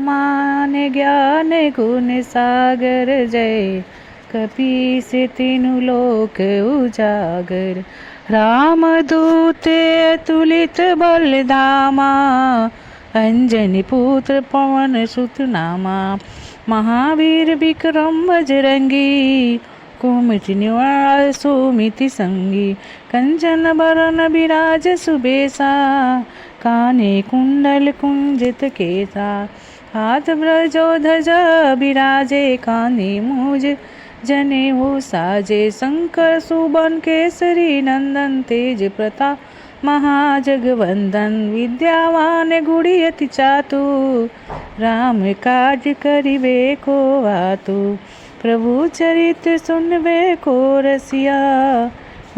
हनुमान ज्ञान गुण सागर जय कपीस तीनु लोक उजागर। रामदूत अतुलित बल धामा अंजनी पुत्र पवन सुत नामा। महावीर विक्रम बजरंगी कुमति निवार सुमिति संगी। कंचन बरन विराज सुबेसा काने कुंडल कुंजित केसा। हाथ ब्रजो ध्वजा बिराजे काने मूज जने हो साजे। शंकर सुबन केसरी नंदन तेज प्रताप महाजगवंदन। विद्यावान गुणी अति चातुर राम काज करिबे को आतुर। प्रभु चरित सुनबे को रसिया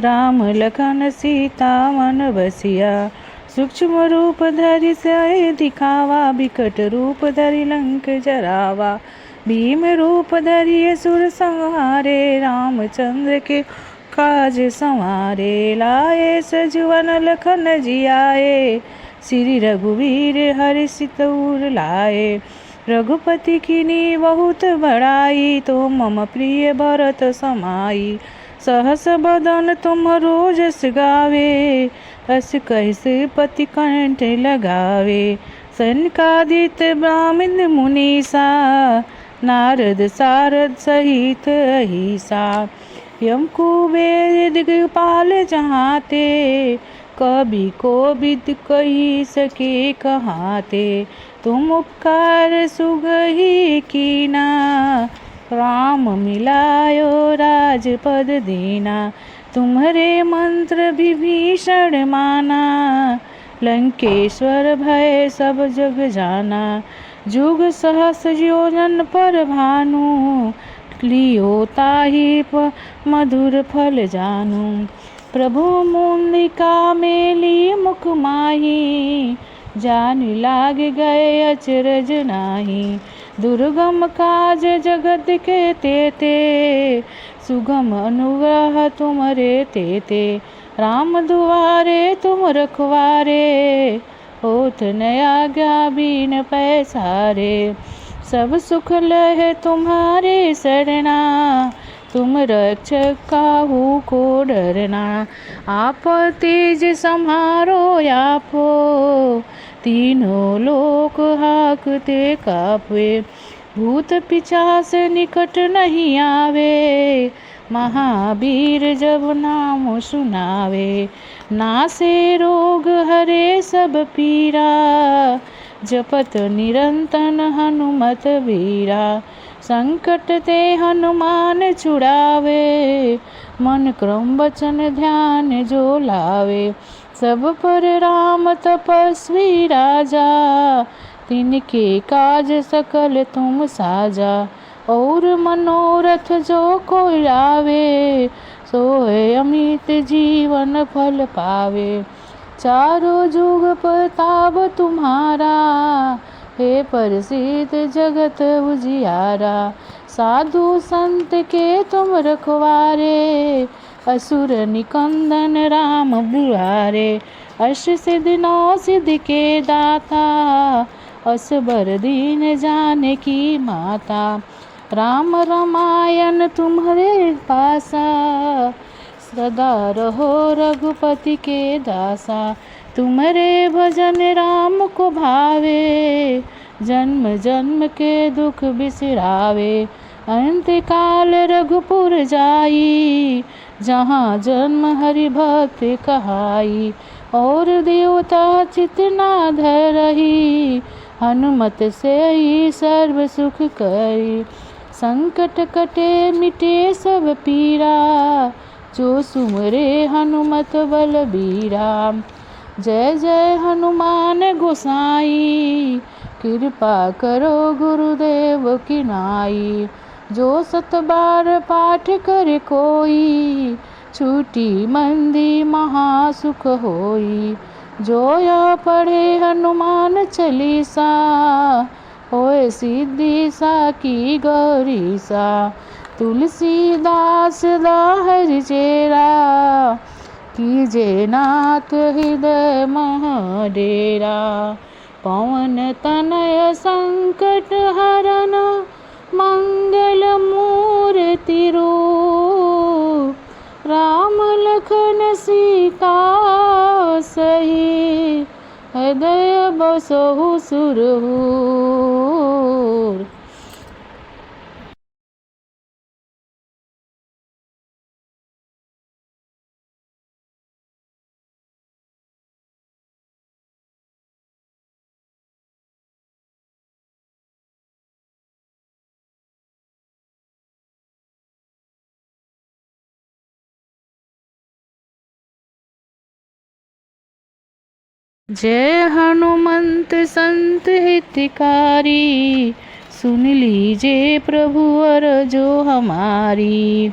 राम लखन सीता मन बसिया। सूक्ष्म रूप धरि सिय दिखावा बिकट रूप धरि लंक जरावा। भीम रूप धरि असुर संहारे रामचंद्र के काज संवारे। लाए सजुवन लखन जियाए श्री रघुवीर हर्षि सितौर लाए। रघुपति कीन्ही बहुत बड़ाई तो मम प्रिय भरत समाई। सहस बदन तुम्हरो जस गावे अस कहिस पति कंठ लगावे। सनकादिक ब्राह्मण मुनीसा नारद सारद सहित अहिसा। यम कुबेर दिगपाल जहाते कभी कोविद कही सके कहाते। तुम उपकार सुगही कीना राम मिलायो राजपद दीना। तुम्हारे मंत्र विभीषण माना लंकेश्वर भय सब जग जाना। जुग सहस योजन पर भानु लियो ताहि मधुर फल जानू। प्रभु मुंदिका मेली मुख माही जान लाग गए अचरज नाही। दुर्गम काज जगत के तेते सुगम अनुग्रह तुमरे तेते। राम दुआरे तुम रखवारे होत न आज्ञा बिन पैसारे। सब सुख लहे तुम्हारे शरणा तुम रक्षक काहू को डरना। आप तेज सम्हारो आपो तीनों लोक हाकते कापे। भूत पिशाच निकट नहीं आवे महावीर जब नाम सुनावे। नासे रोग हरे सब पीरा जपत निरंतन हनुमत वीरा। संकट ते हनुमान छुड़ावे मन क्रम वचन ध्यान जो लावे। सब पर राम तपस्वी राजा तिनके काज सकल तुम साजा। और मनोरथ जो कोई लावे सोए अमित जीवन फल पावे। चारों जुग प्रताप तुम्हारा हे प्रसिद्ध जगत उजियारा। साधु संत के तुम रखवारे असुर निकंदन राम बुआरे। अष्ट सिद्ध नौ सिद्ध के दाता असबर दीन जानकी माता। राम रामायण तुम्हारे पासा सदा रहो रघुपति के दासा। तुम्हारे भजन राम को भावे जन्म जन्म के दुख बिसरावे। अंत काल रघुपुर जाई जहाँ जन्म हरि भक्त कहाई। और देवता चितना धरही हनुमत से ही सर्व सुख करी। संकट कटे मिटे सब पीरा जो सुमरे हनुमत बलबीरा। जय जय हनुमान गोसाई कृपा करो गुरुदेव की नाई। जो सत बार पाठ करे कोई छूटी मंदी महासुख होई। जो या पढ़े हनुमान चालीसा होए सिद्धि सा की गौरी सा। तुलसीदास दाहर चेरा कीजे नाथ हृदय मह डेरा। पवन तनय संकट हरन मंगल मूर्ति रूप। राम लखन सीता सही हृदय बसहु सुरहूर। जय हनुमंत संत हितकारी, सुन लीजिए प्रभु अरजो हमारी।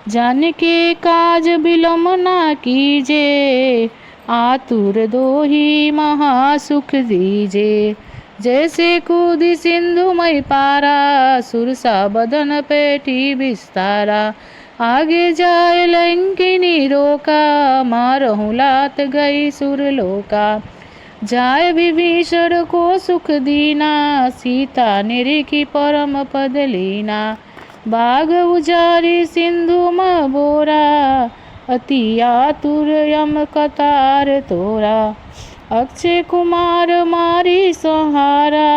जानके काज बिलम ना कीजे, आतुर दोही महासुख दीजे। जैसे कूदी सिंधु मई पारा, सुरसा बदन पेटी विस्तारा। आगे जाए लंकिनी रोका, मारहु लात गई सुरलोका। जाय विभीषण को सुख दीना, सीता निरिखी परम पद लीना। बाग उजारी सिंधु बोरा, अति आतुर यम कतार तोरा। अक्षय कुमार मारी संहारा,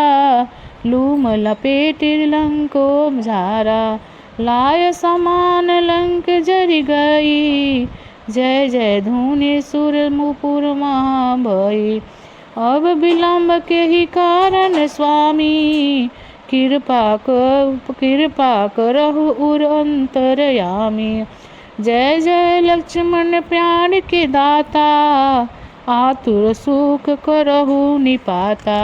लूम लपेट लंको झारा। लाय समान लंक जरि गई, जय जय धुनि सुर मुपुर महाभई। अब विलंब के ही कारण स्वामी, कृपा करहु उर अंतरयामी। जय जय लक्ष्मण प्राण के दाता, आतुर सुख करहु निपाता।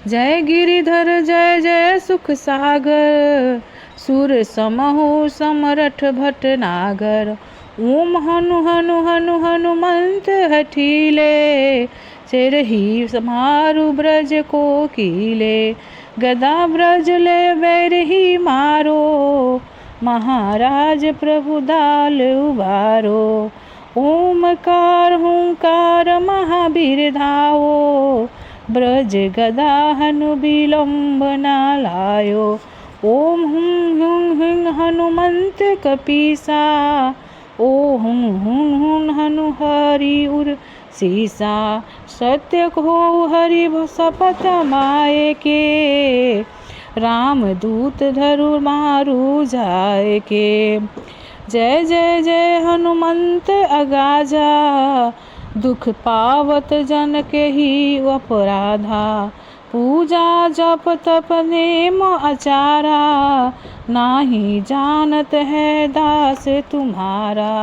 जय गिरिधर जय जय सुख सागर, सुर समहु समरठ भटनागर। ओम हनु हनु हनु हनुमंत हठीले, सिरहि मारु ब्रज को कीले। गदा ब्रज ले बैरही मारो, महाराज प्रभु दाल उबारो। ओमकार हुंकार महावीर धाओ, ब्रज गदा हनु विलंब ना लायो। ओम हुं हुं हुं हनुमंत कपीसा, ओ हुं हुं हुं हनु हरि उर सीसा। सत्य को हरि शपथ माए के, राम दूत धरु मारु जाए के। जय जय जय हनुमंत अगाजा, दुख पावत जन के ही अपराधा। पूजा जप तप नेम आचारा, नाही जानत है दास तुम्हारा।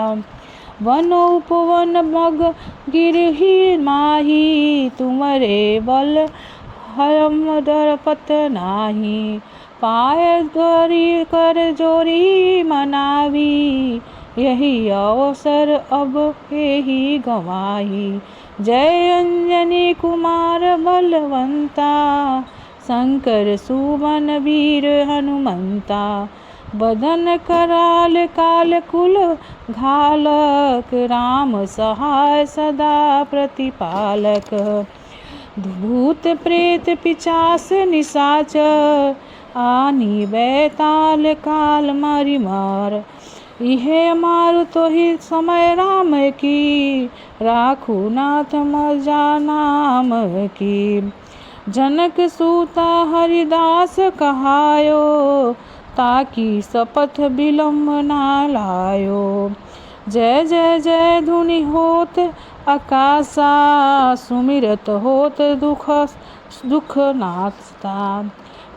वन उपवन मग गिरही माही, तुमरे बल हम दरपत नाही। पाय धरि कर जोरी मनावी, यही अवसर अब ही गवाही। जय अंजनी कुमार बलवंता, शंकर सुमन वीर हनुमंता। बदन कराल काल कुल घालक, राम सहाय सदा प्रतिपालक। भूत प्रेत पिचास निशाचर, आनी बैताल काल मारी मार। इहे मारु तो ही समय राम की, राखू नाथ मजा नाम की। जनक सूता हरिदास कहायो, ताकि शपथ विलंब ना लायो। जय जय जय धुनि होत आकाशा, सुमिरत होत दुख नाशता।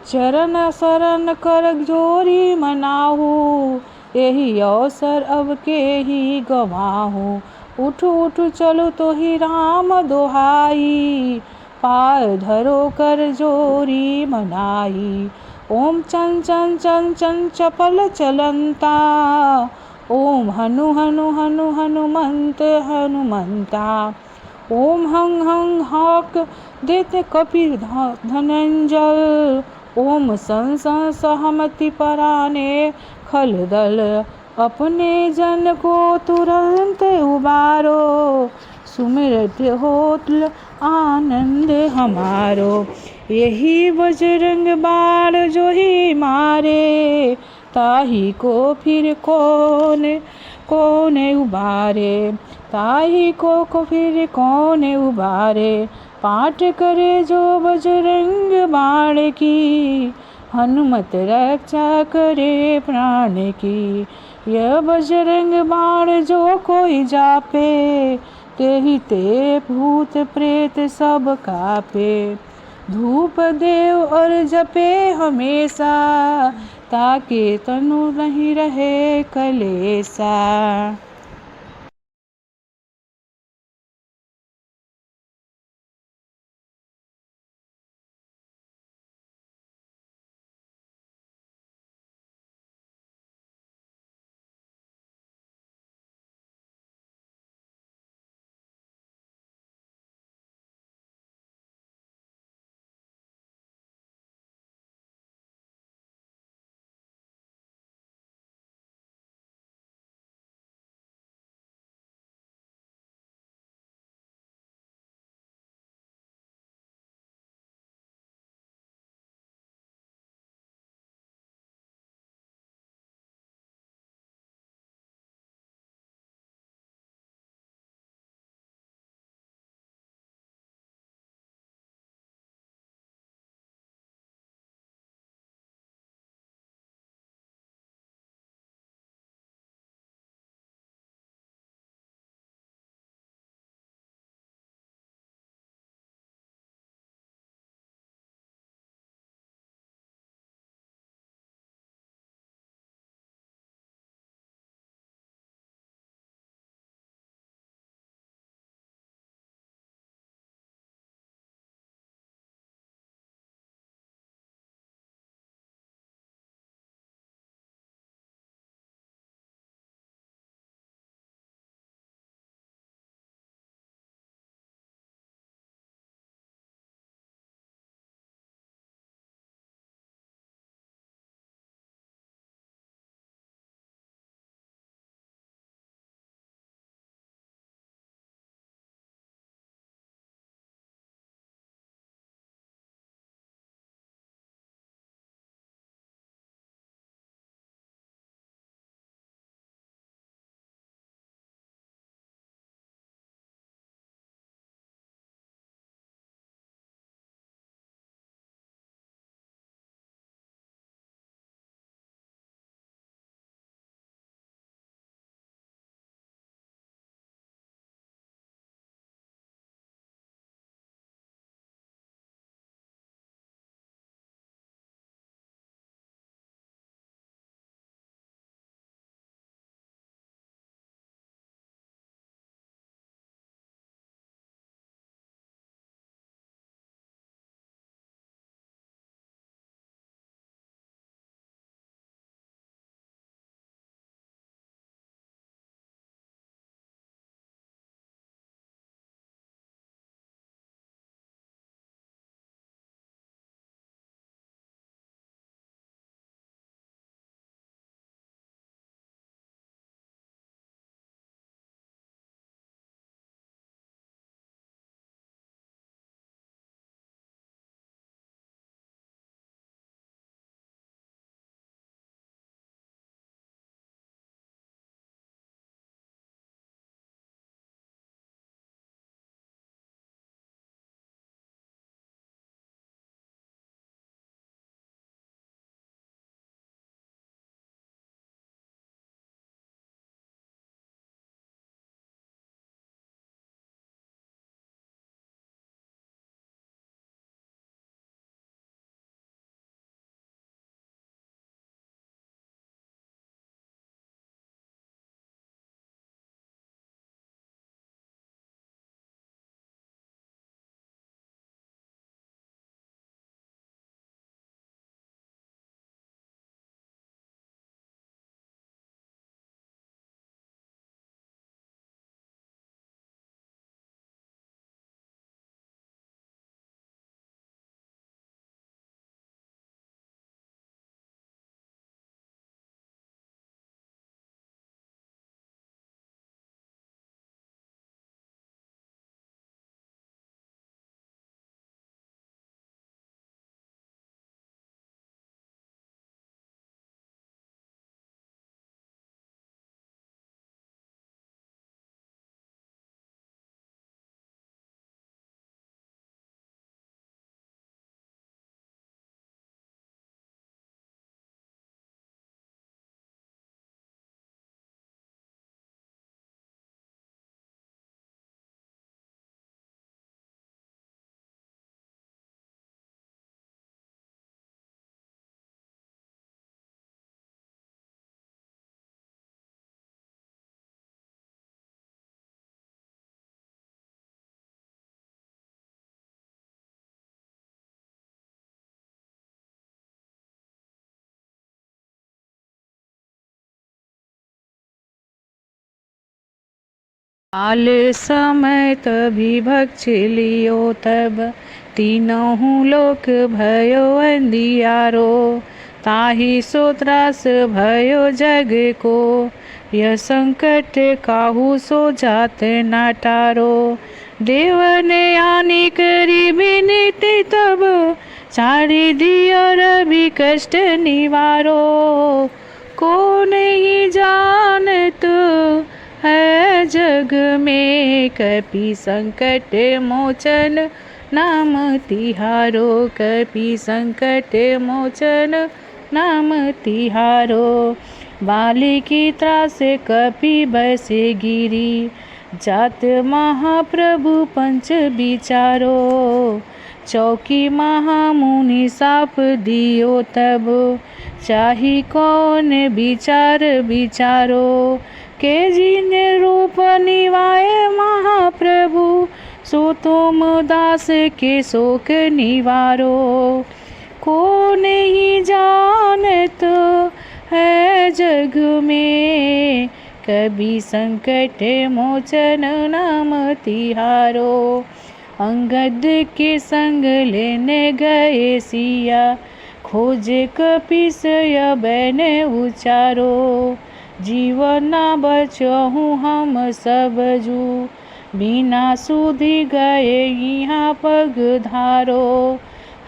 चरण शरण कर जोरी मनाहू, यही अवसर अब के ही गवाहू। उठ उठ चलो तो ही राम दोहाई, पाय धरो कर जोरी मनाई। ओम चन चन चन चन चपल चलंता, ओम हनु हनु हनु हनुमंत हनुमंता। ओम हं हं हक देते कपि धनंजय, ओम सं सं सहमति पराने खल दल। अपने जन को तुरंत उबारो, सुमिरत होत आनंद हमारो। यही बजरंग बाण जो ही मारे, ताही को फिर कौन कौन उबारे, ताही को फिर कौन उबारे। पाठ करे जो बजरंग बाण की, हनुमत रक्षा करे प्राण की। यह बजरंग बाण जो कोई जापे, तेहि ते भूत प्रेत सब कापे। धूप देव और जपे हमेशा, ताके तनु नहीं रहे कलेसा। आल समय तभी भक्ति लियो तब तीनों लोक भयो अंधियारो ताहि सो त्रास भयो जग को यह संकट काहू सो जात ना टारो देव ने आनी करी विनती तब चारी दियो रवि कष्ट निवारो को नहीं जानत है जग में कपि संकट मोचन नाम तिहारो कपि संकट मोचन नाम तिहारो बाली की त्रास कपि बसे गिरी जात महाप्रभु पंच विचारो चौकी महामुनि साप दियो तब चाही कौन विचार विचारो के जिन रूप निवाए महाप्रभु सो तुम दास के शोक निवारो को नहीं जानत है जग में कभी संकट मोचन नाम तिहारो अंगद के संग लेने गए सिया खोज कपिस बैन उचारो जीवन बचहूँ हम सब जू बिना सुधि गए यहाँ पग धारो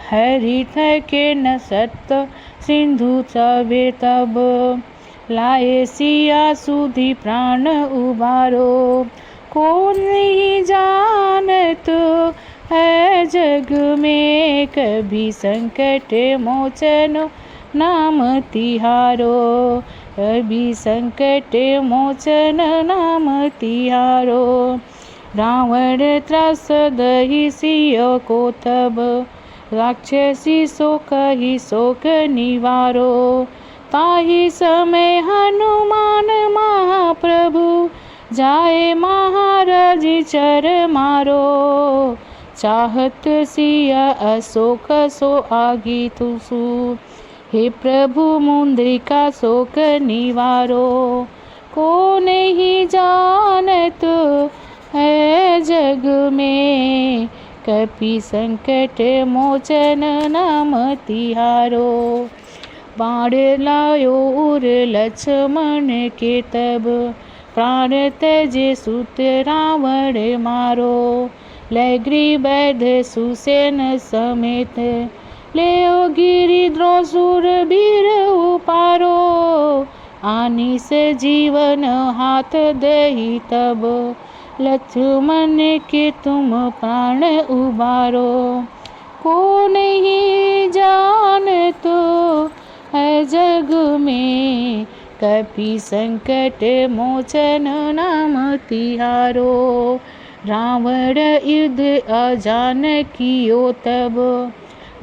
हरि के न सत्य सिंधु तबे तब लाए सिया सुधि प्राण उबारो कौन नहीं जानत है जग में कभी संकट मोचन नाम तिहारो कभी संकट मोचन नाम तिहारो रावण त्रास दही सियो को तब राक्षसी शोक निवारो ताहि समय हनुमान महाप्रभु जाए महाराज चर मारो चाहत सिया अशोक सो आगी तुसु हे प्रभु मुद्रिका शोक निवारो को नहीं जानत है जग में कपि संकट मोचन नाम तिहारो बाण लायो उर लक्ष्मण के तब प्राण त्यजे सुत रावण मारो लग्री बैध सुसेन समेत लेओ गिरिद्रो सुर बीर उपारो आनी से जीवन हाथ दही तब लक्ष्मण के तुम प्राण उबारो को नहीं जानत है जग में कपि संकट मोचन नाम तिहारो रावण युद्ध अजान कियो तब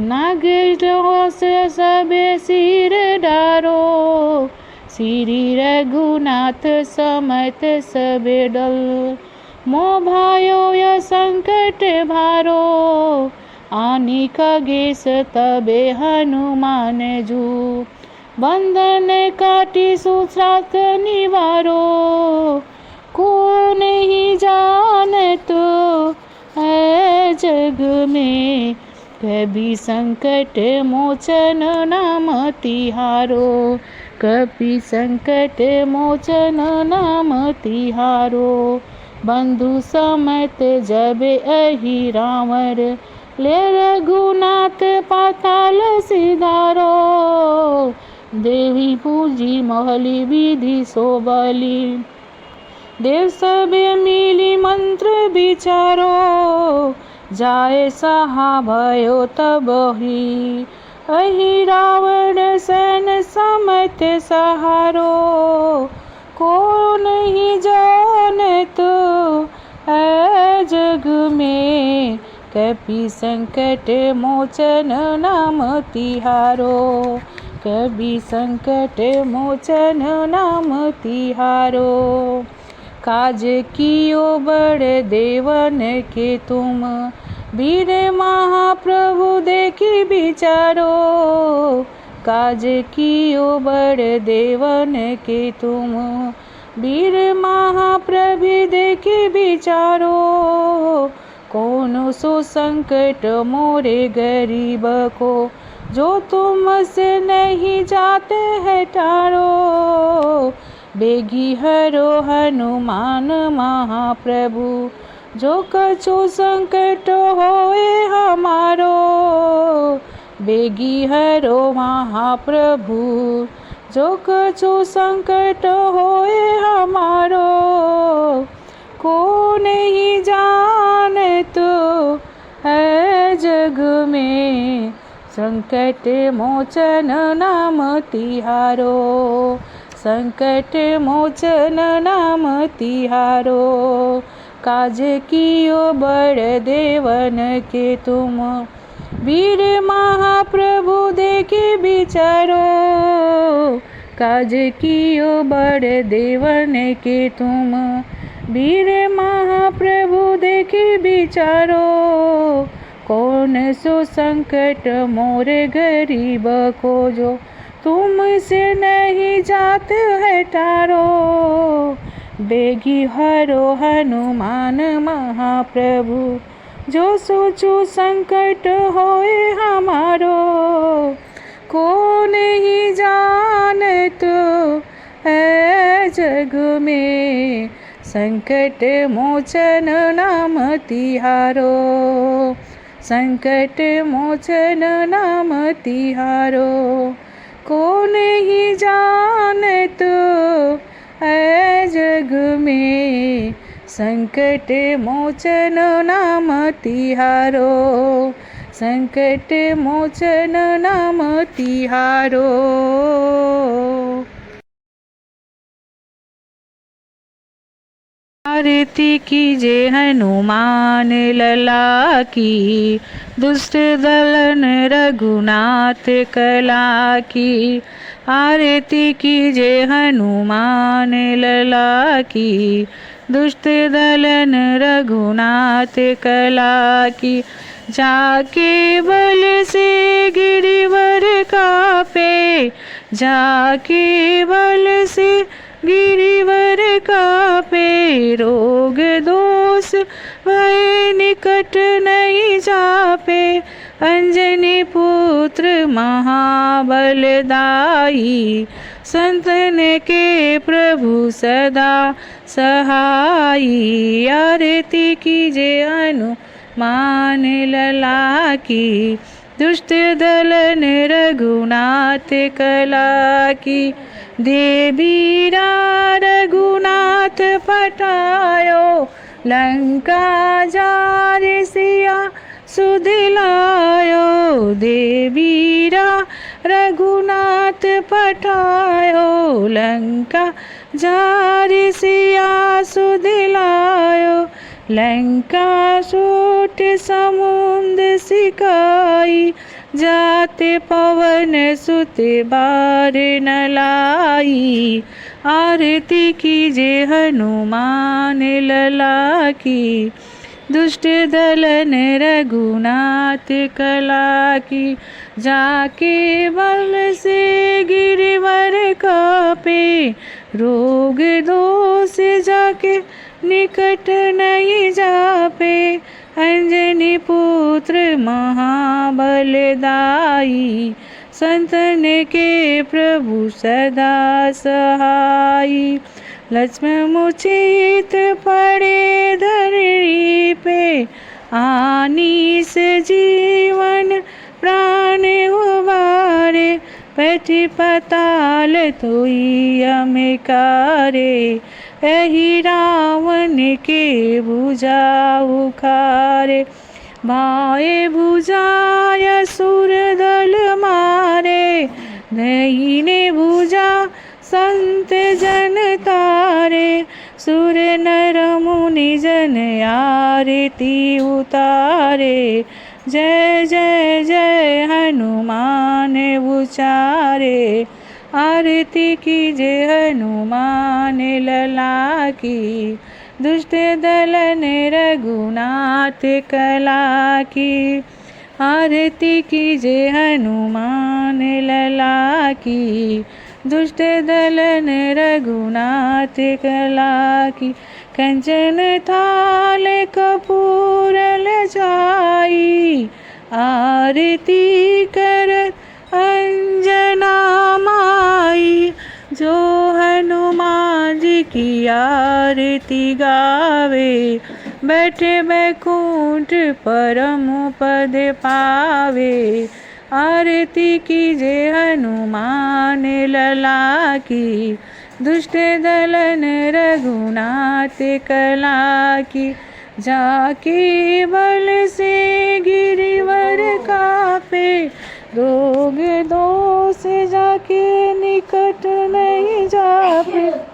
नागरास सब सिर डारो श्री रघुनाथ समत सब डल मोह भायो य संकट भारो आनी खगेश तबे हनुमान जू बंधन काटी सुश्रात निवारो को नहीं जानत है जग में कभी संकट मोचन नाम तिहारो कभी संकट मोचन नाम तिहारो बंधु समत जब अहि रावण ले रघुनाथ पाताल सिधारो देवी पूजी महली विधि सोबली देव सब मिली मंत्र विचारो जाए सहा भयो तब ही अहि रावण सैन समत सहारो को नहीं जानत है जग में कपि संकट मोचन नाम तिहारो कभी संकट मोचन नाम तिहारो काज कियो बड़ देवन के तुम वीर महाप्रभु देखी विचारो काज कियो बड़ देवन के तुम वीर महाप्रभु देखी विचारो, कौन सो संकट मोरे गरीब को, जो तुमसे नहीं जाते है टारो। बेगी हरो हनुमान महाप्रभु, जो कछु संकट होए हमारो। बेगी हरो महाप्रभु, जो कछु संकट होए हमारो। को नहीं जानत है जग में, संकट मोचन नाम तिहारो। संकट मोचन नाम तिहारो। काज कियो बड़ देवन के तुम, वीर महाप्रभु देखे विचारो। काज कियो बड़ देवन के तुम, वीर महाप्रभु देखे विचारो। कौन सो संकट मोर गरीब को, जो तुमसे नहीं जाते है टारो। बेगी हरो हनुमान महाप्रभु, जो सोचो संकट होए हमारो। को नहीं जानत है जग में, संकट मोचन नाम तिहारो। संकट मोचन नाम तिहारो। को नहीं जानत है जग में, संकट मोचन नाम तिहारो। संकट मोचन नाम तिहारो। आरती कीजे हनुमान लला की, दुष्ट दलन रघुनाथ कला की। आरती कीजे हनुमान लला की, दुष्ट दलन रघुनाथ कला की। जाके बल से गिरिवर कापे, जाके बल से गिरिवर कापे। रोग दोष भय निकट नहीं जापे, अंजनी पुत्र महाबलदाई। संतन के प्रभु सदा सहाई। आरती कीजे हनुमान लला की, दुष्ट दलन रघुनाथ कला की। देवीरा रघुनाथ पठायो, लंका जारि सिया सुदिलायो। देवीरा रघुनाथ पठायो, लंका जारि सिया सुदिलायो। लंका सोट समुद्र सिकाई, जाते पवन सुत बार न लाई। आरती कीजे हनुमान लला की, दुष्ट दलन रघुनाथ कला की। जाके बल से गिरिवर कापे, रोग दोष जाके निकट नहीं जापे। अंजनी पुत्र महाबलदाई, संतन के प्रभु सदा सहाई। लक्ष्मण मूर्छित पड़े धरणी पे, आनी से जीवन प्राण उबारे। बैठी पताल तोई अमिकारे, एहि रावण के भुजा उखारे। बाएं भुजाय असुर दल मारे, दाहिने भुजा संत जन तारे। सुर नर मुनि जन आरती उतारे, जय जय जय हनुमान उचारे। आरती कीजे हनुमान लला की, दुष्ट दलन रघुनाथ कला की। आरती कीजे हनुमान लला की, दुष्ट दलन रघुनाथ कला की, कंचन थाल कपूर लजाई, आरती करत अंजना माई। जो हनुमान जी की आरती गावे, बैठे बैकुंठ परम पद पावे। आरती कीजे हनुमान लला की, दुष्ट दलन रघुनाथ कला की। जाके बल से गिरिवर कापे, रोग दोष जाके निकट नहीं जापे।